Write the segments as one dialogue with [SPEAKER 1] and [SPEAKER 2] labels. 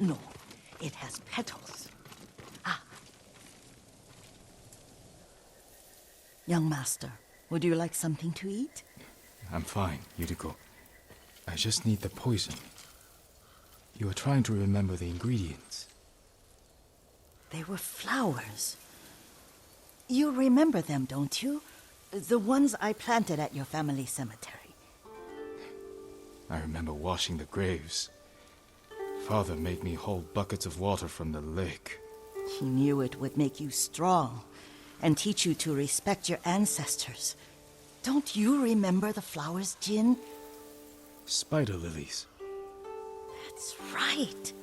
[SPEAKER 1] No, it has petals. Ah. Young master, would you like something to eat?
[SPEAKER 2] I'm fine, Yuriko. I just need the poison. You were trying to remember the ingredients.
[SPEAKER 1] They were flowers. You remember them, don't you? The ones I planted at your family cemetery.
[SPEAKER 2] I remember washing the graves. Father made me hold buckets of water from the lake.
[SPEAKER 1] He knew it would make you strong and teach you to respect your ancestors. Don't you remember the flowers, Jin?
[SPEAKER 2] Spider lilies.
[SPEAKER 1] That's right.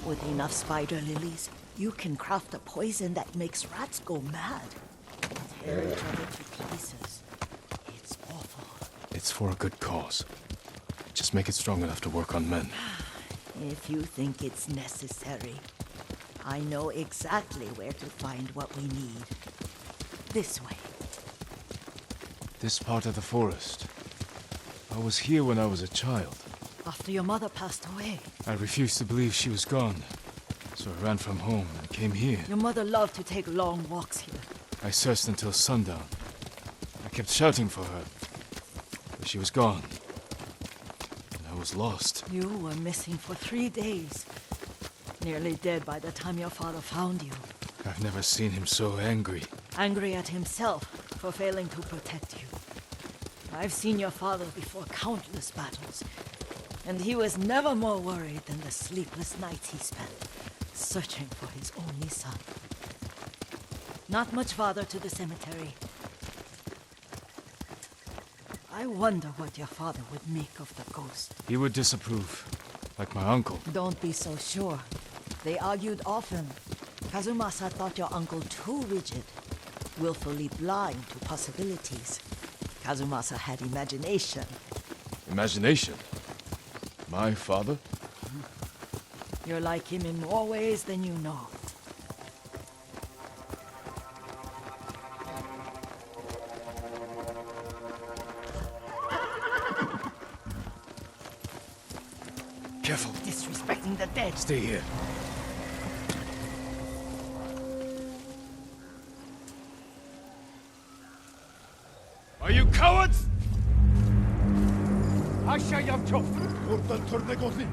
[SPEAKER 1] With enough spider lilies, you can craft a poison that makes rats go mad. Tear each other to pieces. It's awful.
[SPEAKER 2] It's for a good cause. Just make it strong enough to work on men.
[SPEAKER 1] If you think it's necessary, I know exactly where to find what we need. This way.
[SPEAKER 2] This part of the forest. I was here when I was a child.
[SPEAKER 1] After your mother passed away.
[SPEAKER 2] I refused to believe she was gone. So I ran from home and came here.
[SPEAKER 1] Your mother loved to take long walks here.
[SPEAKER 2] I searched until sundown. I kept shouting for her. But she was gone. And I was lost.
[SPEAKER 1] You were missing for 3 days. Nearly dead by the time your father found you.
[SPEAKER 2] I've never seen him so angry.
[SPEAKER 1] Angry at himself for failing to protect you. I've seen your father before countless battles. And he was never more worried than the sleepless nights he spent searching for his only son. Not much farther to the cemetery. I wonder what your father would make of the ghost.
[SPEAKER 2] He would disapprove, like my uncle.
[SPEAKER 1] Don't be so sure. They argued often. Kazumasa thought your uncle too rigid, willfully blind to possibilities. Kazumasa had imagination.
[SPEAKER 2] Imagination? My father?
[SPEAKER 1] You're like him in more ways than you know.
[SPEAKER 2] Careful.
[SPEAKER 1] Disrespecting the dead.
[SPEAKER 2] Stay here. Are you cowards?
[SPEAKER 3] Aşağı yapçok.
[SPEAKER 4] Buradan törnek olsun.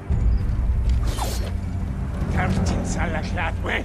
[SPEAKER 3] Tertin salaklat ve.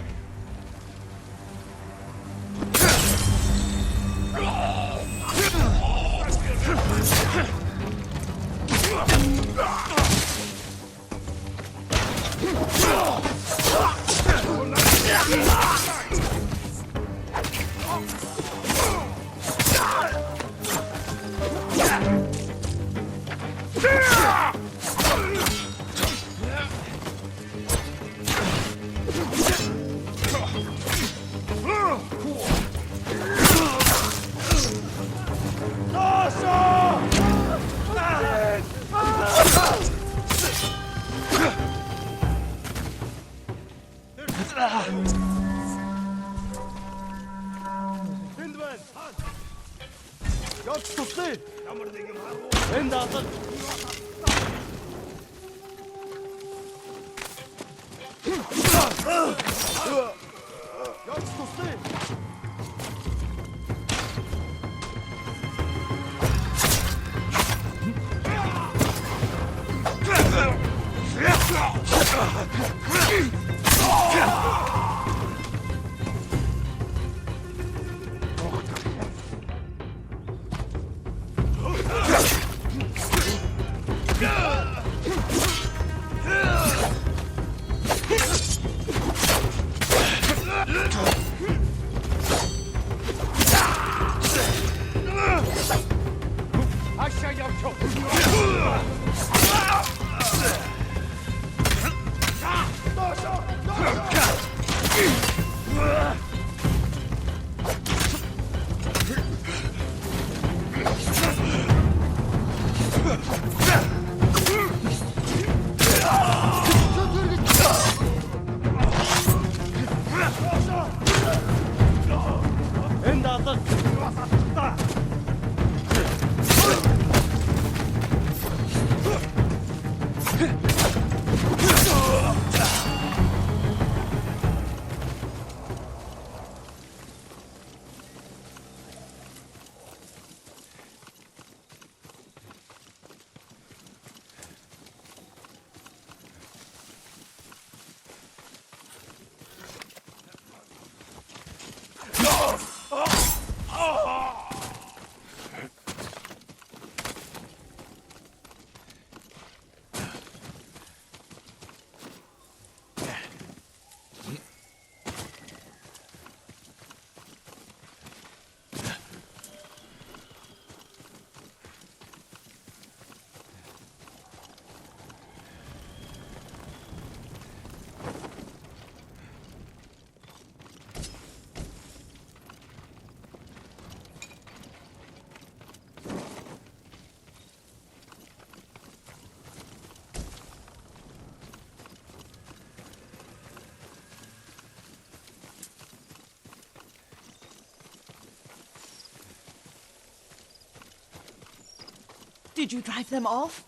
[SPEAKER 1] Did you drive them off?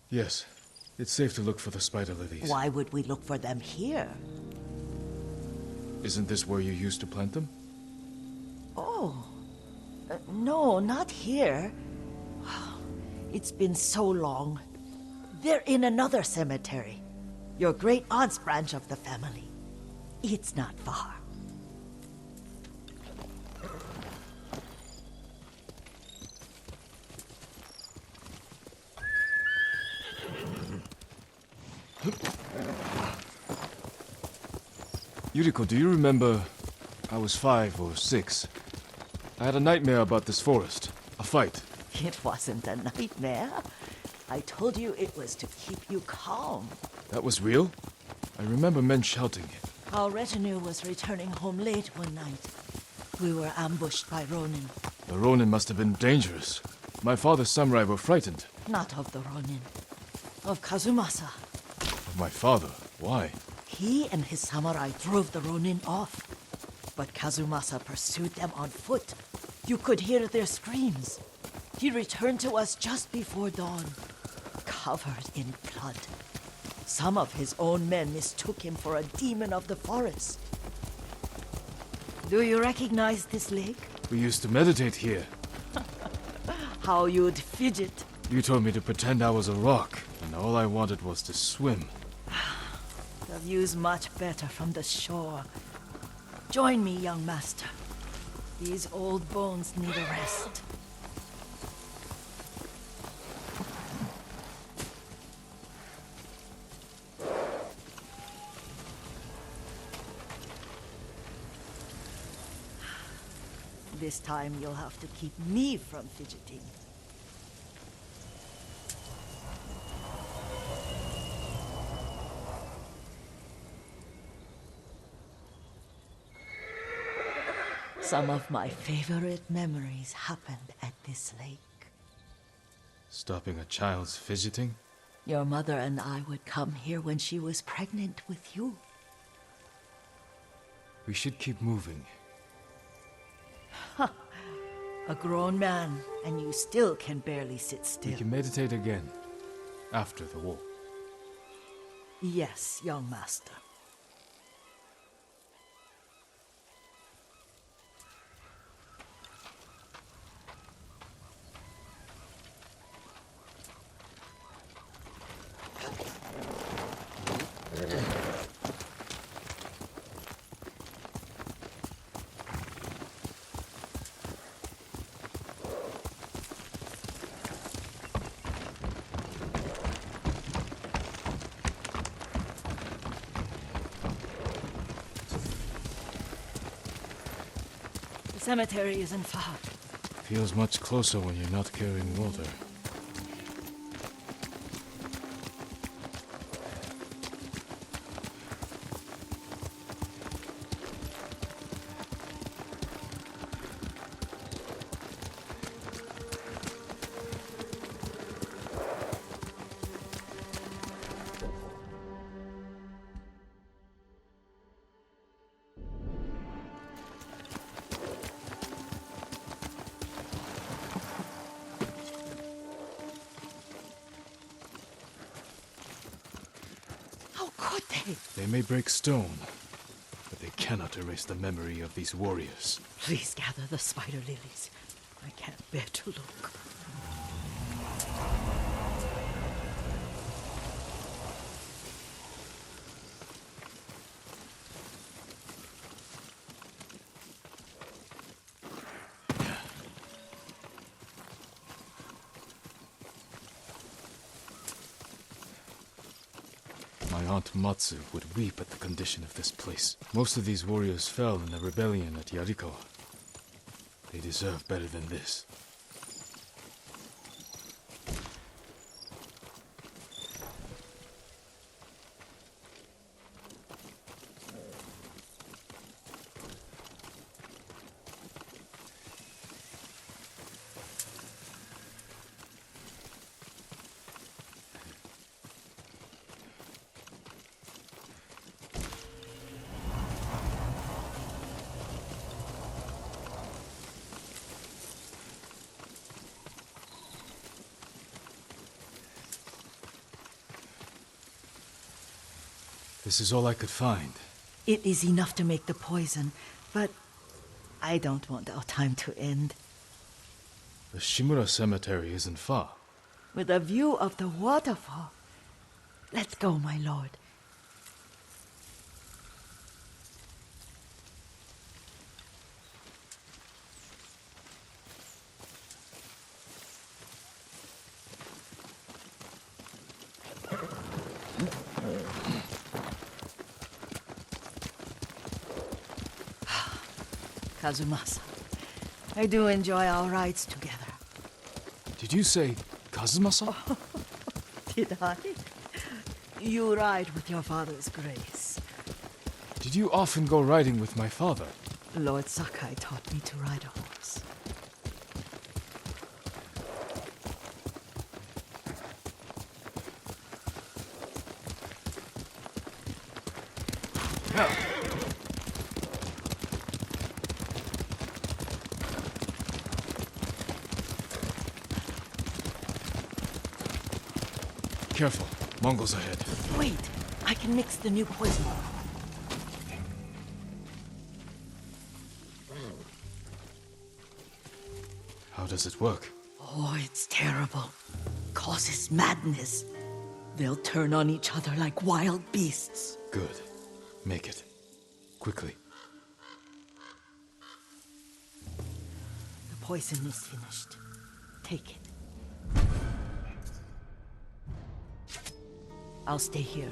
[SPEAKER 2] Yes. It's safe to look for the spider lilies.
[SPEAKER 1] Why would we look for them here?
[SPEAKER 2] Isn't this where you used to plant them?
[SPEAKER 1] Oh. No, not here. It's been so long. They're in another cemetery. Your great aunt's branch of the family. It's not far.
[SPEAKER 2] Yuriko, do you remember? I was 5 or 6. I had a nightmare about this forest. A fight.
[SPEAKER 1] It wasn't a nightmare. I told you it was to keep you calm.
[SPEAKER 2] That was real? I remember men shouting.
[SPEAKER 1] Our retinue was returning home late one night. We were ambushed by Ronin.
[SPEAKER 2] The Ronin must have been dangerous. My father's samurai were frightened.
[SPEAKER 1] Not of the Ronin. Of Kazumasa.
[SPEAKER 2] Of my father? Why?
[SPEAKER 1] He and his samurai drove the Ronin off. But Kazumasa pursued them on foot. You could hear their screams. He returned to us just before dawn, covered in blood. Some of his own men mistook him for a demon of the forest. Do you recognize this lake?
[SPEAKER 2] We used to meditate here.
[SPEAKER 1] How you'd fidget.
[SPEAKER 2] You told me to pretend I was a rock, and all I wanted was to swim.
[SPEAKER 1] The view's much better from the shore. Join me, young master. These old bones need a rest. This time you'll have to keep me from fidgeting. Some of my favorite memories happened at this lake.
[SPEAKER 2] Stopping a child's fidgeting?
[SPEAKER 1] Your mother and I would come here when she was pregnant with you.
[SPEAKER 2] We should keep moving.
[SPEAKER 1] A grown man, and you still can barely sit still.
[SPEAKER 2] We can meditate again, after the war.
[SPEAKER 1] Yes, young master. The cemetery isn't far.
[SPEAKER 2] Feels much closer when you're not carrying water.
[SPEAKER 1] How could they?
[SPEAKER 2] They may break stone, but they cannot erase the memory of these warriors.
[SPEAKER 1] Please gather the spider lilies. I can't bear to look.
[SPEAKER 2] My aunt Matsu would weep at the condition of this place. Most of these warriors fell in the rebellion at Yarikawa. They deserve better than this. This is all I could find.
[SPEAKER 1] It is enough to make the poison, but I don't want our time to end.
[SPEAKER 2] The Shimura Cemetery isn't far.
[SPEAKER 1] With a view of the waterfall. Let's go, my lord. Kazumasa, I do enjoy our rides together.
[SPEAKER 2] Did you say Kazumasa?
[SPEAKER 1] Did I? You ride with your father's grace.
[SPEAKER 2] Did you often go riding with my father?
[SPEAKER 1] Lord Sakai taught me to ride a horse.
[SPEAKER 2] Careful. Mongols ahead.
[SPEAKER 1] Wait, I can mix the new poison.
[SPEAKER 2] How does it work?
[SPEAKER 1] Oh, it's terrible. Causes madness. They'll turn on each other like wild beasts.
[SPEAKER 2] Good. Make it. Quickly.
[SPEAKER 1] The poison is finished. Take it. I'll stay here.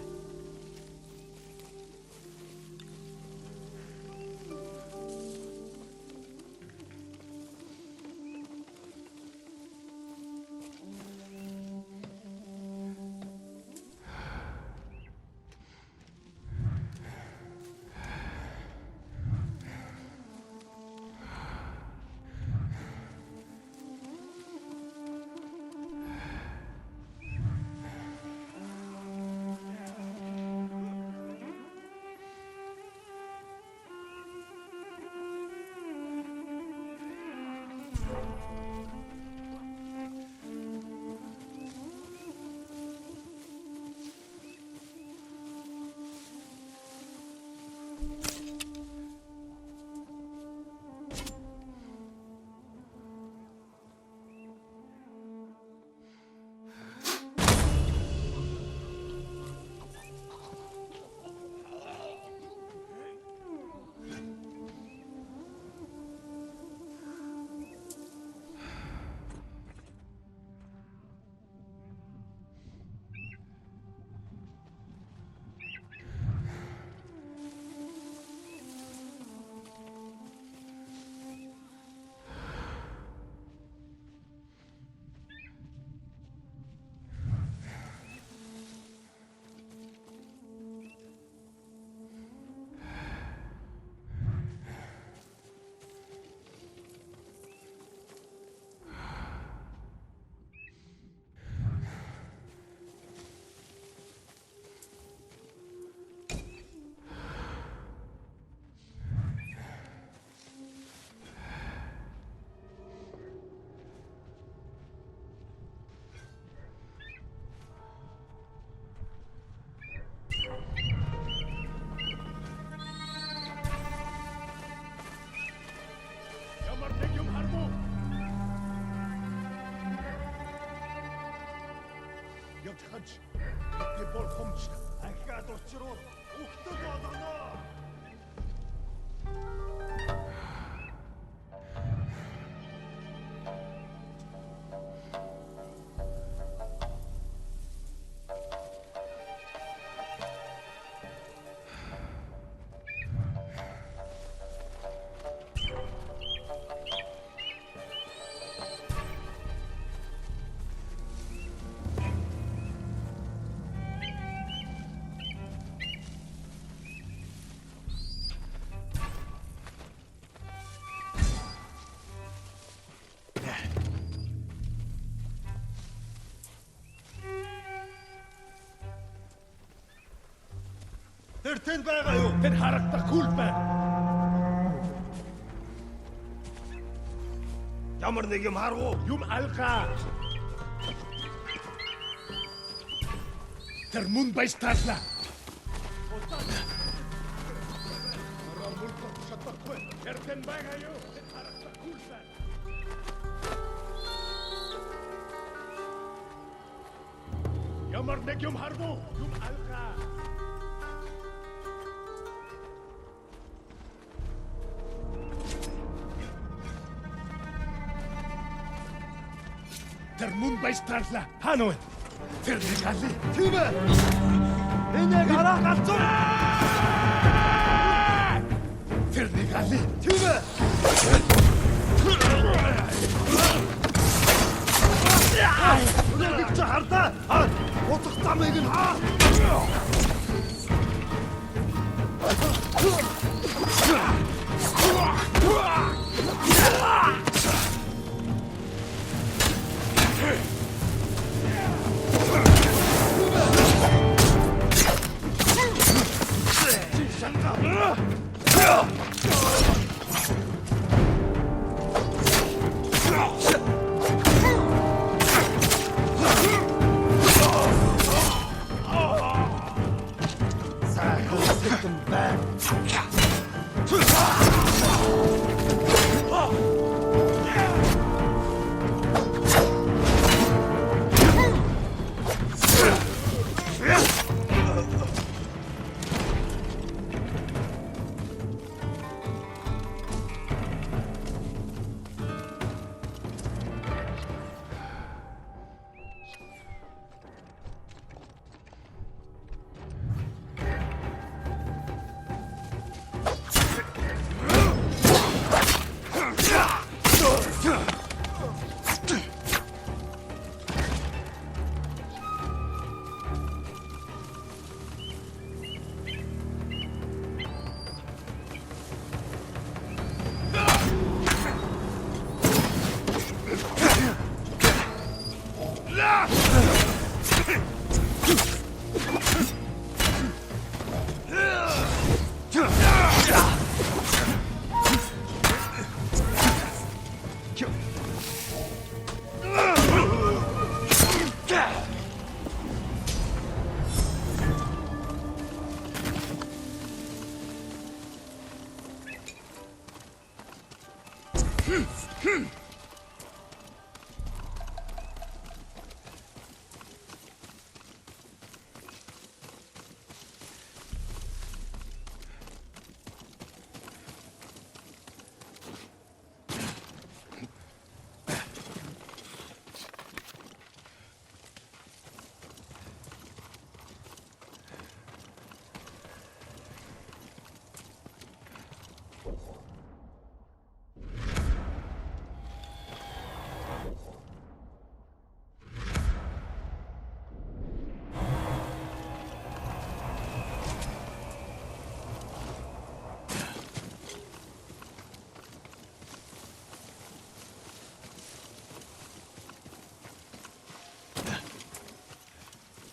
[SPEAKER 3] Явж би бол хомч ахиад учруу өгтөг болгоно. Тэр тэнд байгаа юу? Тэр харагдахгүй л байна. Ямар нэг юм харгуу? Юм алгаа. Тэр мөн байж таарлаа. Yamarnek yum harbo, yum alka. Termun baistrazla, Hanoen. Ternegalli, Tibe. Ene gara kalçon. Ternegalli, Tibe. Udah Jakarta, otak tamegin ha.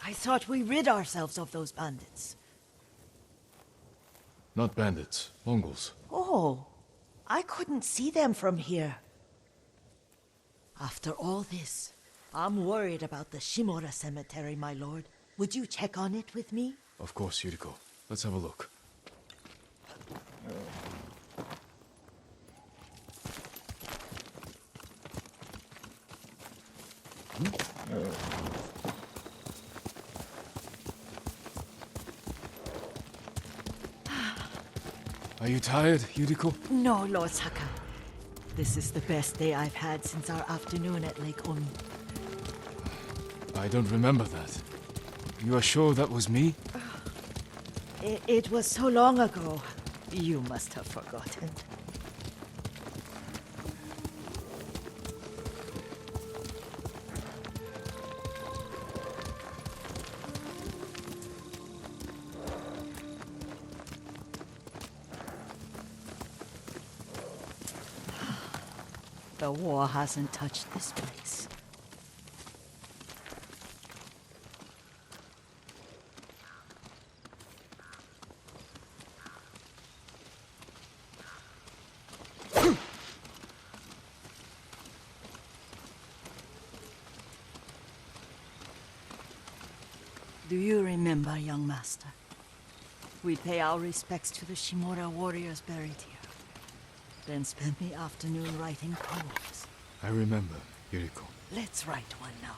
[SPEAKER 1] I thought we rid ourselves of those bandits.
[SPEAKER 2] Not bandits, Mongols.
[SPEAKER 1] Oh, I couldn't see them from here. After all this, I'm worried about the Shimura cemetery, my lord. Would you check on it with me?
[SPEAKER 2] Of course, Yuriko. Let's have a look. Are you tired, Yuriko?
[SPEAKER 1] No, Lord Saka. This is the best day I've had since our afternoon at Lake Omi.
[SPEAKER 2] I don't remember that. You are sure that was me?
[SPEAKER 1] It was so long ago. You must have forgotten. The war hasn't touched this place. Do you remember, young master? We pay our respects to the Shimura warriors buried here. then spent the afternoon writing poems.
[SPEAKER 2] I remember, Yuriko.
[SPEAKER 1] Let's write one now.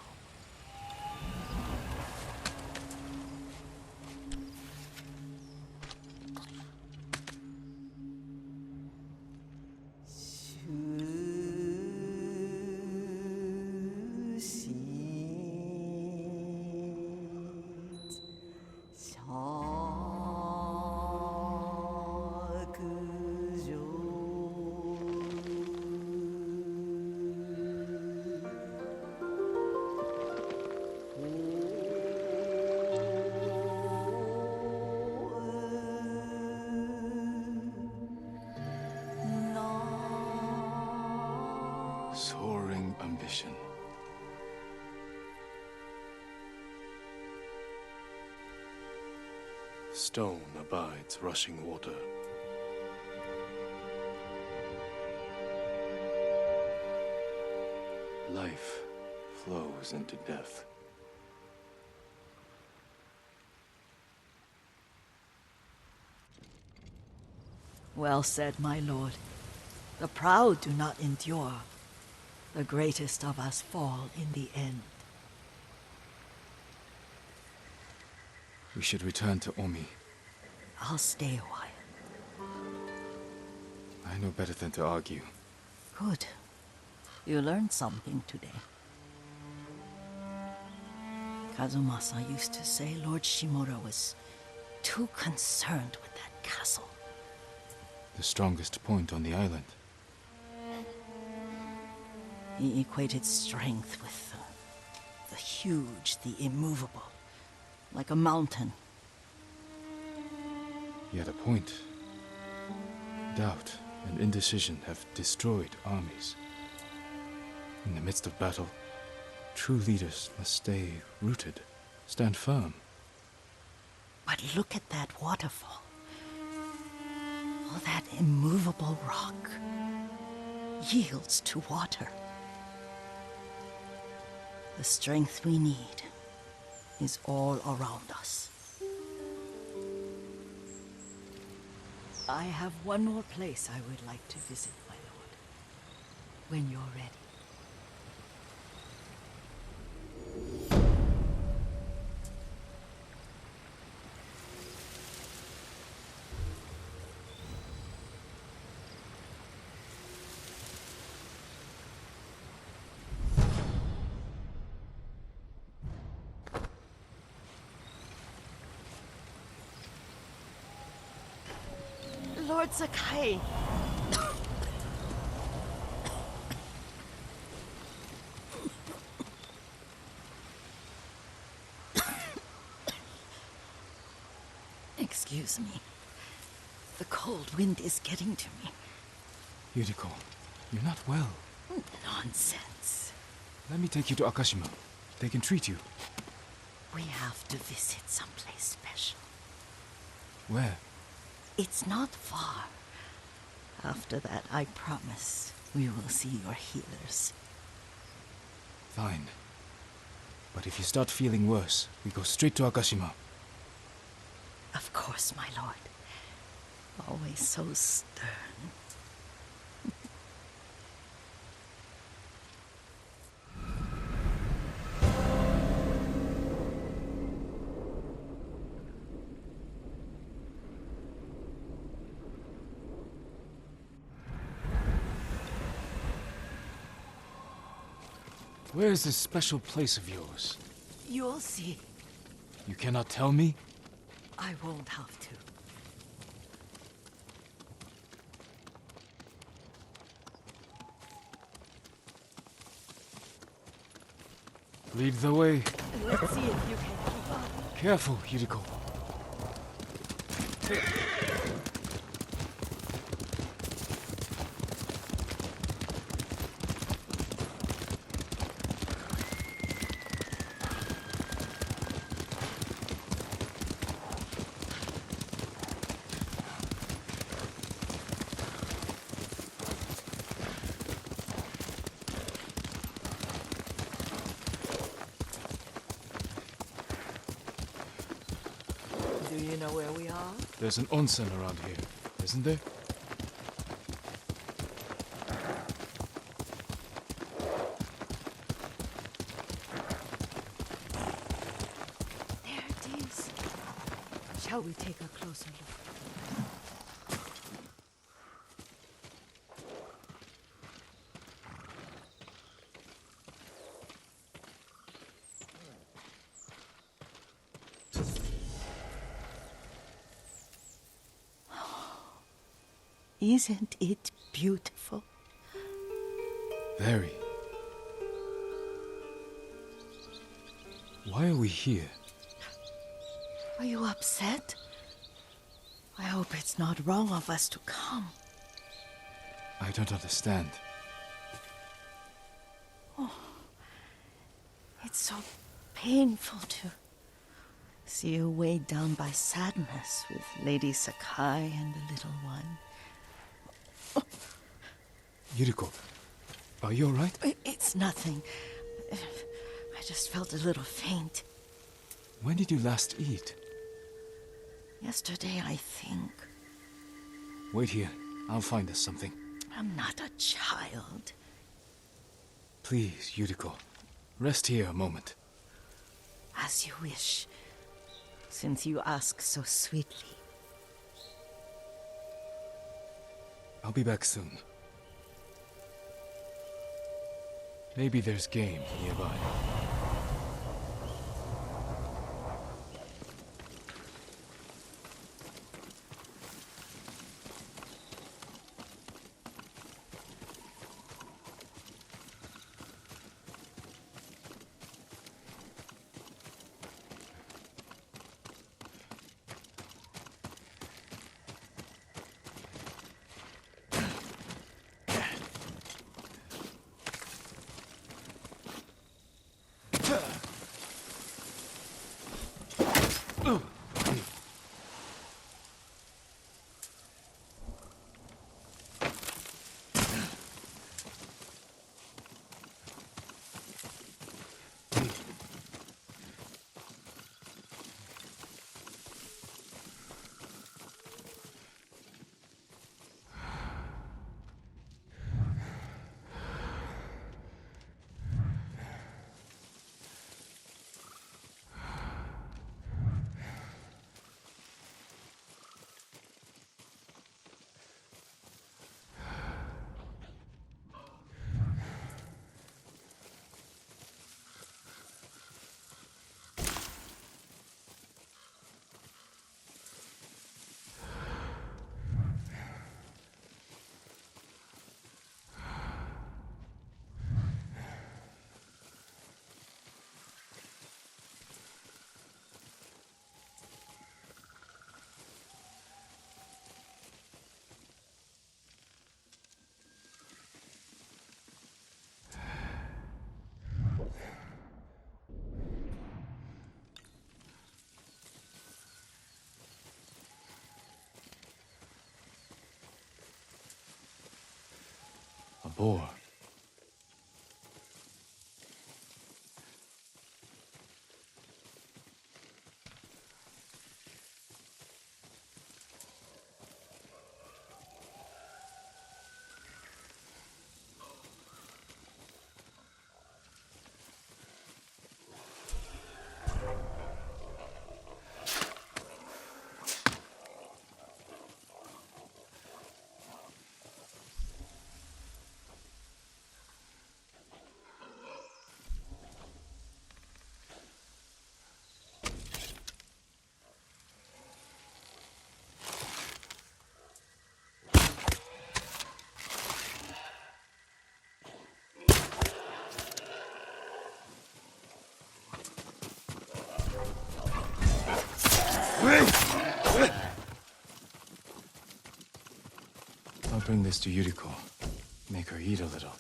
[SPEAKER 2] Soaring ambition.
[SPEAKER 4] Stone abides rushing water. Life flows into death.
[SPEAKER 1] Well said, my lord. The proud do not endure. The greatest of us fall in the end.
[SPEAKER 2] We should return to Omi.
[SPEAKER 1] I'll stay a while.
[SPEAKER 2] I know better than to argue.
[SPEAKER 1] Good. You learned something today. Kazumasa used to say Lord Shimura was too concerned with that castle.
[SPEAKER 2] The strongest point on the island.
[SPEAKER 1] He equated strength with the huge, the immovable, like a mountain.
[SPEAKER 2] He had a point. Doubt and indecision have destroyed armies. In the midst of battle, true leaders must stay rooted, stand firm.
[SPEAKER 1] But look at that waterfall. All that immovable rock yields to water. The strength we need is all around us. I have one more place I would like to visit, my lord. When you're ready. Lord Sakai! Excuse me. The cold wind is getting to me.
[SPEAKER 2] Yuriko, you're not well.
[SPEAKER 1] Nonsense.
[SPEAKER 2] Let me take you to Akashima. They can treat you.
[SPEAKER 1] We have to visit someplace special.
[SPEAKER 2] Where?
[SPEAKER 1] It's not far. After that, I promise we will see your healers.
[SPEAKER 2] Fine. But if you start feeling worse, we go straight to Akashima.
[SPEAKER 1] Of course, my lord. Always so stern.
[SPEAKER 2] Where is this special place of yours?
[SPEAKER 1] You'll see.
[SPEAKER 2] You cannot tell me?
[SPEAKER 1] I won't have to.
[SPEAKER 2] Lead the way.
[SPEAKER 1] Let's see if you can keep up.
[SPEAKER 2] Careful, Yuriko.
[SPEAKER 1] Do you know where we are?
[SPEAKER 2] There's an onsen around here, isn't there?
[SPEAKER 1] shall we take a closer look? Isn't it beautiful?
[SPEAKER 2] Very. Why are we here?
[SPEAKER 1] Are you upset? I hope it's not wrong of us to come.
[SPEAKER 2] I don't understand.
[SPEAKER 1] It's so painful to see you weighed down by sadness with Lady Sakai and the little one.
[SPEAKER 2] Yuriko, are you alright?
[SPEAKER 1] It's nothing. I just felt a little faint.
[SPEAKER 2] When did you last eat?
[SPEAKER 1] Yesterday, I think.
[SPEAKER 2] Wait here. I'll find us something.
[SPEAKER 1] I'm not a child.
[SPEAKER 2] Please, Yuriko. Rest here a moment.
[SPEAKER 1] As you wish, since you ask so sweetly.
[SPEAKER 2] I'll be back soon. Maybe there's game nearby. A boar. I'll bring this to Yuriko. Make her eat a little.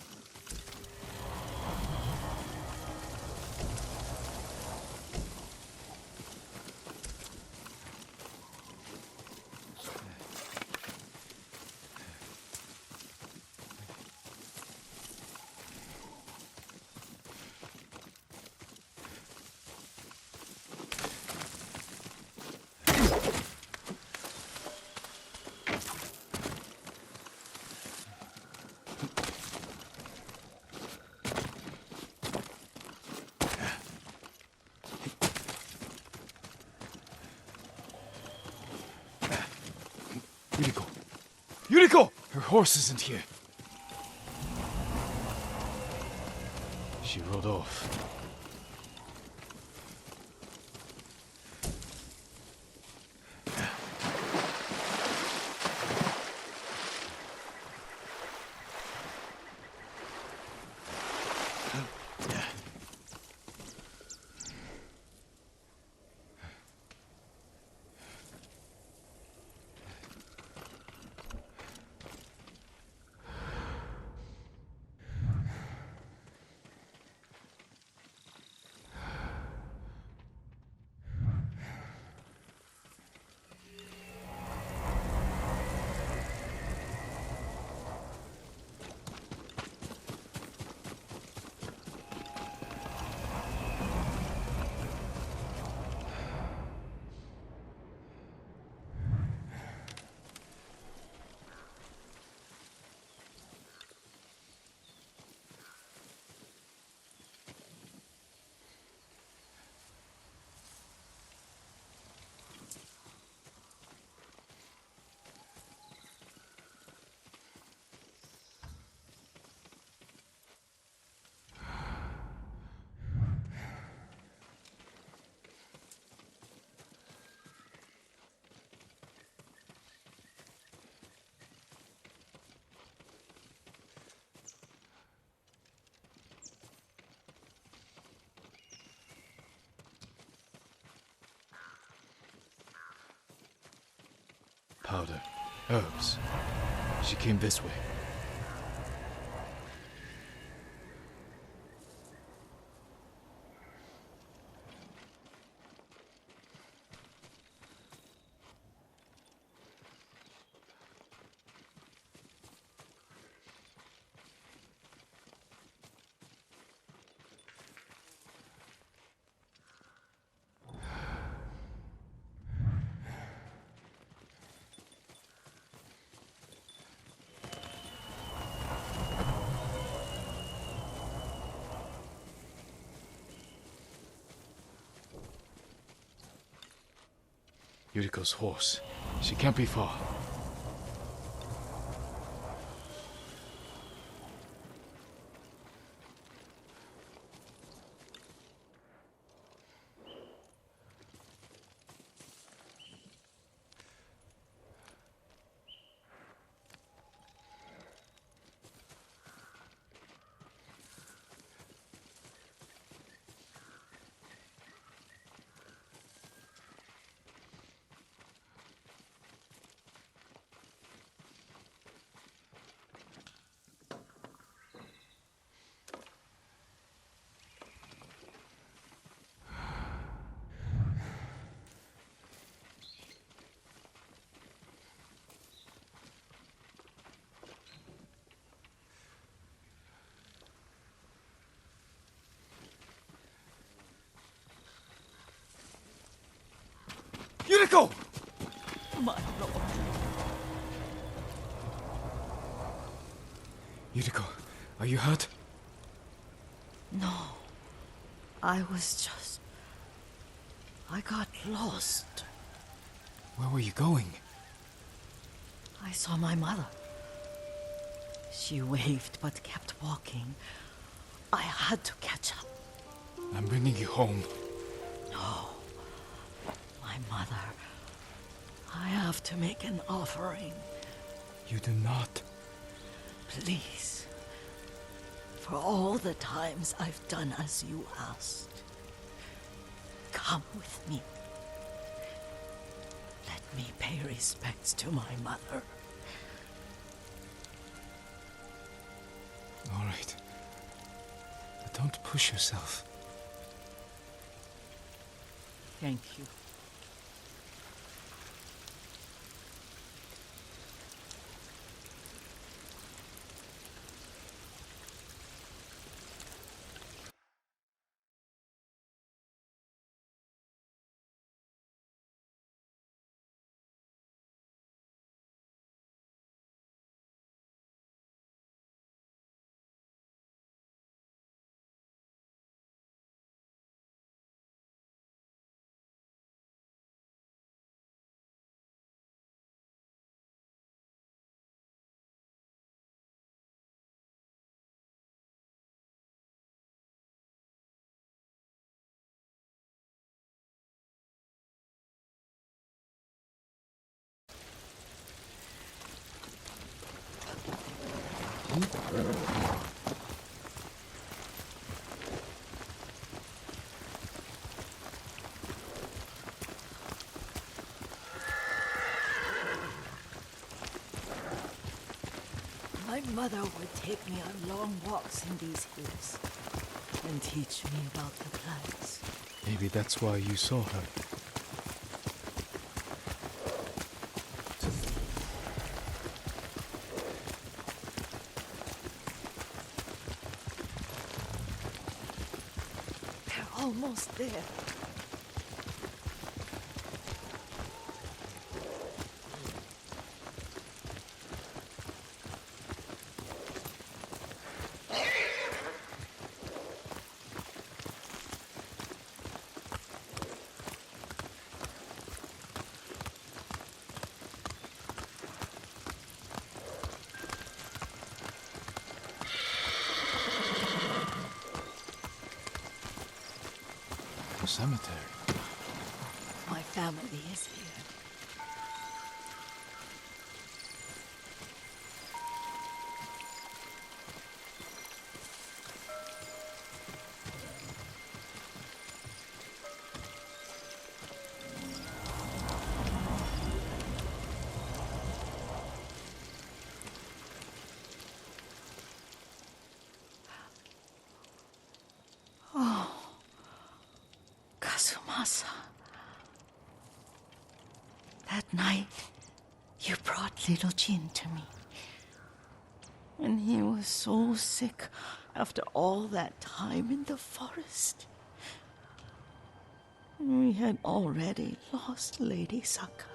[SPEAKER 2] Yuriko! Yuriko! Her horse isn't here. She rode off. Powder. Herbs. She came this way. Yuriko's horse. She can't be far. Yuriko!
[SPEAKER 1] My lord.
[SPEAKER 2] Yuriko, are you hurt?
[SPEAKER 1] No. I got lost.
[SPEAKER 2] Where were you going?
[SPEAKER 1] I saw my mother. She waved but kept walking. I had to catch up.
[SPEAKER 2] I'm bringing you home.
[SPEAKER 1] No. My mother. I have to make an offering.
[SPEAKER 2] You do not.
[SPEAKER 1] Please. For all the times I've done as you asked. Come with me. Let me pay respects to my mother.
[SPEAKER 2] All right. But don't push yourself.
[SPEAKER 1] Thank you. My mother would take me on long walks in these hills and teach me about the plants.
[SPEAKER 2] Maybe that's why you saw her.
[SPEAKER 1] They're almost there.
[SPEAKER 2] Cemetery.
[SPEAKER 1] My family is here. Kazumasa. That night, you brought little Jin to me. And he was so sick after all that time in the forest. We had already lost Lady Sakai.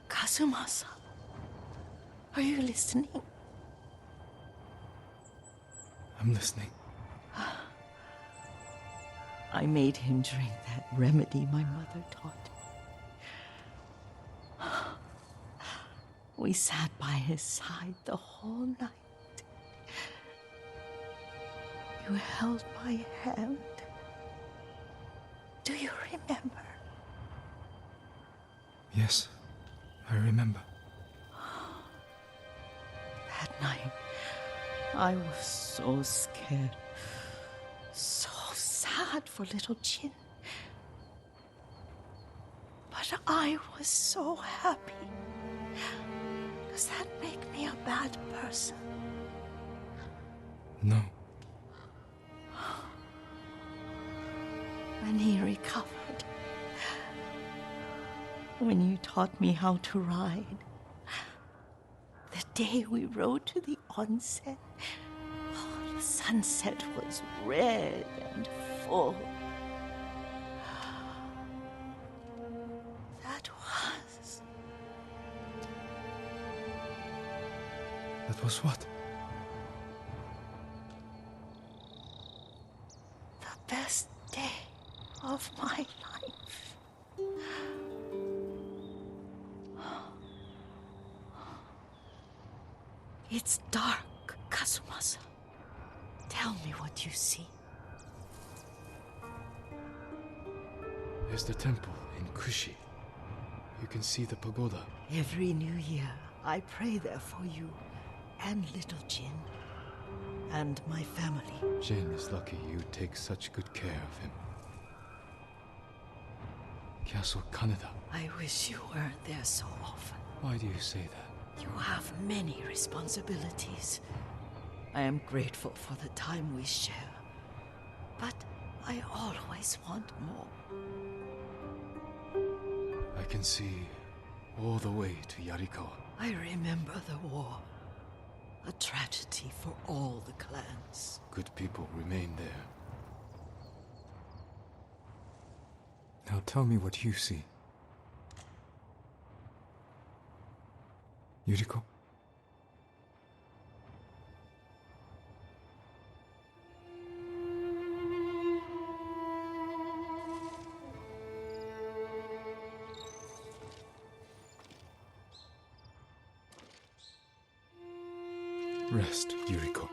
[SPEAKER 1] Kazumasa, are you listening?
[SPEAKER 2] I'm listening.
[SPEAKER 1] I made him drink that remedy my mother taught me. We sat by his side the whole night. You held my hand. Do you remember?
[SPEAKER 2] Yes, I remember.
[SPEAKER 1] That night, I was so scared, so sad for little Jin. But I was so happy. Does that make me a bad person?
[SPEAKER 2] No.
[SPEAKER 1] When he recovered, when you taught me how to ride, the day we rode to the onsen, the sunset was red and full.
[SPEAKER 2] That was what?
[SPEAKER 1] The best day of my life. It's dark, Kazumasa. Tell me what you see.
[SPEAKER 2] There's the temple in Kushi. You can see the pagoda.
[SPEAKER 1] Every new year, I pray there for you and little Jin and my family.
[SPEAKER 2] Jin is lucky you take such good care of him. Castle Kaneda.
[SPEAKER 1] I wish you weren't there so often.
[SPEAKER 2] Why do you say that?
[SPEAKER 1] You have many responsibilities. I am grateful for the time we share, but I always want more.
[SPEAKER 2] I can see all the way to Yarikawa.
[SPEAKER 1] I remember the war. A tragedy for all the clans.
[SPEAKER 2] Good people remain there. Now tell me what you see. Yuriko? Rest, Yuriko.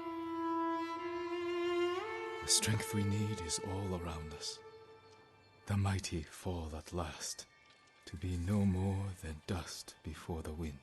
[SPEAKER 2] The strength we need is all around us. The mighty fall at last. to be no more than dust before the wind.